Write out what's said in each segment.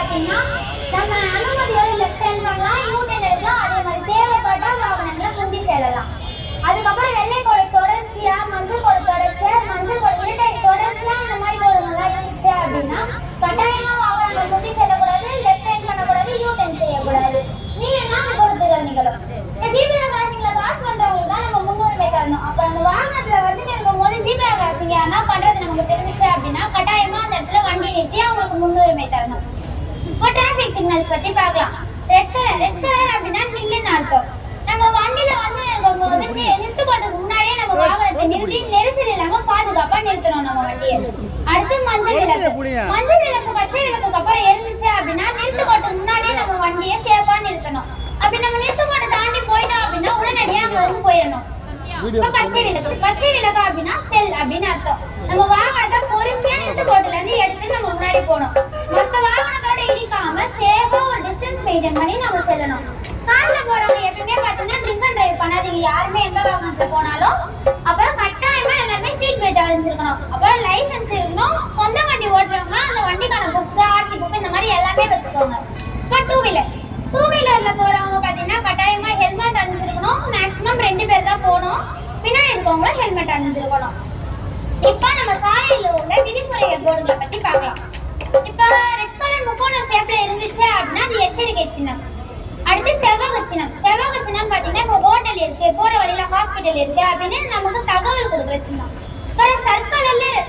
பாத்தீங்கன்னா நம்ம அனுமதியோட left hand பண்ணலாம், யூ டர்ன் எடுக்கலாம். அதே மாதிரி தேவைப்பட்டா வாகனங்களை முந்தி செல்லலாம். அதுக்கப்புறம் வெள்ளை கோடு தொடர்ச்சியா, மஞ்சள் கோடு தொடர்ச்சியா, மஞ்சள் கோடு இரட்டை தொடர்ச்சியா இந்த மாதிரி கோடுங்கள்லாம் இருந்துச்சு அப்படின்னா கட்டாயமா வாகனங்கள் முந்தி செல்லக்கூடாது, லெஃப்ட் ஹேண்ட் பண்ணக்கூடாது, யூ டர்ன் செய்யக்கூடாது. நீங்கன்னா விபத்துகள் நிகழும். ஜீப்ரா கிராசிங்ல கிராஸ் பண்றவங்களுக்கு தான் நம்ம முன்னுரிமை தரணும். அப்ப அந்த வாகனத்துல வந்துட்டு இருக்கும் போது ஜீப்ரா கிராசிங் யாருன்னா பண்றது நமக்கு தெரிஞ்சிச்சு அப்படின்னா கட்டாயமா அந்த இடத்துல வண்டி நிறுத்தி அவங்களுக்கு முன்னுரிமை தரணும். இப்போ டிராபிக் சிக்னல்ஸ் பத்தி பார்க்கலாம். ரெட் கலர் அப்படின்னா நில்லுன்னு அர்த்தம். நம்ம வண்டியில வந்து நிறுத்து போடுறதுக்கு முன்னாடியே நம்ம வாகனத்தை நிறுத்தி நெரிசல் இல்லாம பாதுகாப்பா நிறுத்தணும் நம்ம வண்டியை. அடுத்து மஞ்சள் விளக்கு. மஞ்சள் விளக்கு பச்சை விளக்குக்கு அப்புறம் இருந்துச்சு அப்படின்னா நிறுத்து போடுறதுக்கு முன்னாடியே நம்ம வண்டியை சேஃபா நிறுத்தணும். அப்படி நம்ம நிறுத்து போட தாண்டி போயிட்டோம் அப்படின்னா உடனடியா அங்க வந்து போயிடணும். பச்சை விளக்கு அப்படின்னா செல் அப்படின்னு அர்த்தம். நம்ம வாகனத்தை பொறுமையா நிறுத்து போட்டுல இருந்து எடுத்து நம்ம முன்னாடி போகணும். மற்ற வாகனத்தோட இடிக்காம சேஃபா ஒரு டிஸ்டன்ஸ் மெயின்டைன் பண்ணி நம்ம செல்லணும். கார்ல போறவங்க எப்பவுமே பாத்தீங்கன்னா ட்ரிங்க் அண்ட் டிரைவ் பண்ணாதீங்க. யாருமே எந்த வாகனத்துல போனாலும் அப்புறம் கட்டாயமா எல்லாருமே சீட் பெல்ட் அணிஞ்சிருக்கணும். அப்புறம் லைசன்ஸ் இருக்கணும். சொந்த வண்டி ஓட்டுறவங்க அந்த வண்டிக்கான புக், ஆர்சி புக் இந்த மாதிரி எல்லாமே வச்சுக்கோங்க. இப்போ டூ வீலர்ல போறவங்க பாத்தீங்கன்னா கட்டாயமா ஹெல்மெட் அணிஞ்சிருக்கணும். மேக்ஸிமம் 2 பேர் தான் போகணும். பின்னாடி இருக்கவங்களும் ஹெல்மெட் அணிஞ்சிருக்கணும். இப்ப நம்ம சாலையில உள்ள விதிமுறை போர்டுகளை பத்தி பார்க்கலாம். இப்ப ரெட் கலர் முக்கோண ஷேப்ல இருந்துச்சு அப்படின்னா அது எச்சரிக்கை சின்னம். அடுத்து செவ்வக சின்னம் பாத்தீங்கன்னா இப்போ ஹோட்டல் இருக்கு, போற வழியில ஹாஸ்பிட்டல் இருக்கு அப்படின்னு நமக்கு தகவல் கொடுக்குற சின்னம்.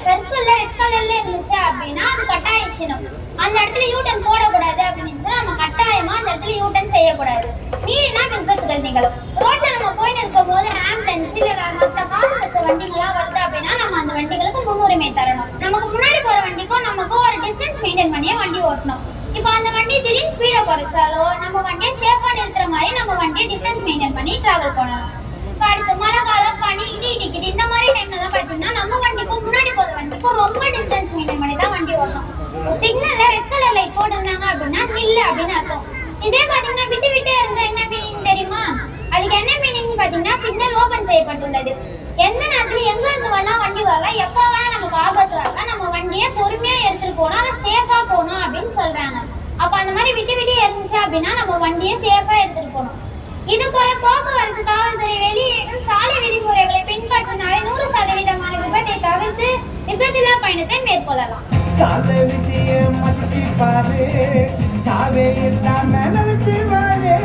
சர்க்கிள்ல ரெட் கலர்ல இருந்துச்சு அப்படின்னா அது கட்டாய சின்னம். அந்த இடத்துல யூட்டன் போடக்கூடாது அப்படின்னு நம்ம கட்டாயமா அந்த இடத்துல யூட்டன் செய்யக்கூடாது. மீறினா விபத்துகள் நிகழும். ரோட்ல நம்ம போயிட்டு இருக்கும் போது ஆம்புலன்ஸ் இல்ல மற்ற கார் வச்ச வண்டிகள்லாம் வருது அப்படின்னா நம்ம அந்த வண்டிகளுக்கு முன்னுரிமை தரணும். நமக்கு முன்னாடி போற வண்டிக்கும் நமக்கும் ஒரு டிஸ்டன்ஸ் மெயின்டைன் பண்ணியே வண்டி ஓட்டணும். இப்போ அந்த வண்டி திடீர்னு ஸ்பீடை குறைச்சாலோ நம்ம வண்டியை சேஃபா நிறுத்துற மாதிரி நம்ம வண்டியை டிஸ்டன்ஸ் மெயின்டைன் பண்ணி டிராவல் பண்ணணும். இப்போ அடுத்து மழை காலம், பனி, இடி இடிக்குது இந்த மாதிரி டைம்ல எல்லாம் பாத்தீங்கன்னா நம்ம வண்டிக்கும் முன்னாடி போற வண்டிக்கும் ரொம்ப டிஸ்டன்ஸ் மெயின்டைன் பண்ணி தான் வண்டி ஓட்டணும். சிக்னல்ல ரெட் கலர் லைட் போட்டிருந்தாங்க அப்படின்னா நில்லு அப்படின்னு அர்த்தம். இதே பாத்தீங்கன்னா விட்டு இருந்தா என்ன மீனிங் தெரியுமா? அதுக்கு என்ன மீனிங் பாத்தீங்கன்னா சிக்னல் ஓபன் செய்யப்பட்டுள்ளது. எந்த நேரத்துல எங்க இருந்து வேணா வண்டி வரலாம், எப்ப வேணா நமக்கு ஆபத்து வரலாம், நம்ம வண்டியை பொறுமையா எடுத்துட்டு போனா அதை சேஃபா போகணும் அப்படின்னு சொல்றாங்க. அப்ப அந்த மாதிரி விட்டு இருந்துச்சு அப்படின்னா நம்ம வண்டியை சேஃபா எடுத்துட்டு போகணும். இது போல போக்குவரத்து காவல்துறை வெளியிடும் சாலை விதிமுறைகளை பின்பற்றினாலே 100% விபத்தை தவிர்த்து விபத்தில்லா பயணத்தை மேற்கொள்ளலாம். சாலை விதியை மதிச்சு பாரு, சாலை இல்லாம நடத்தி வாரு.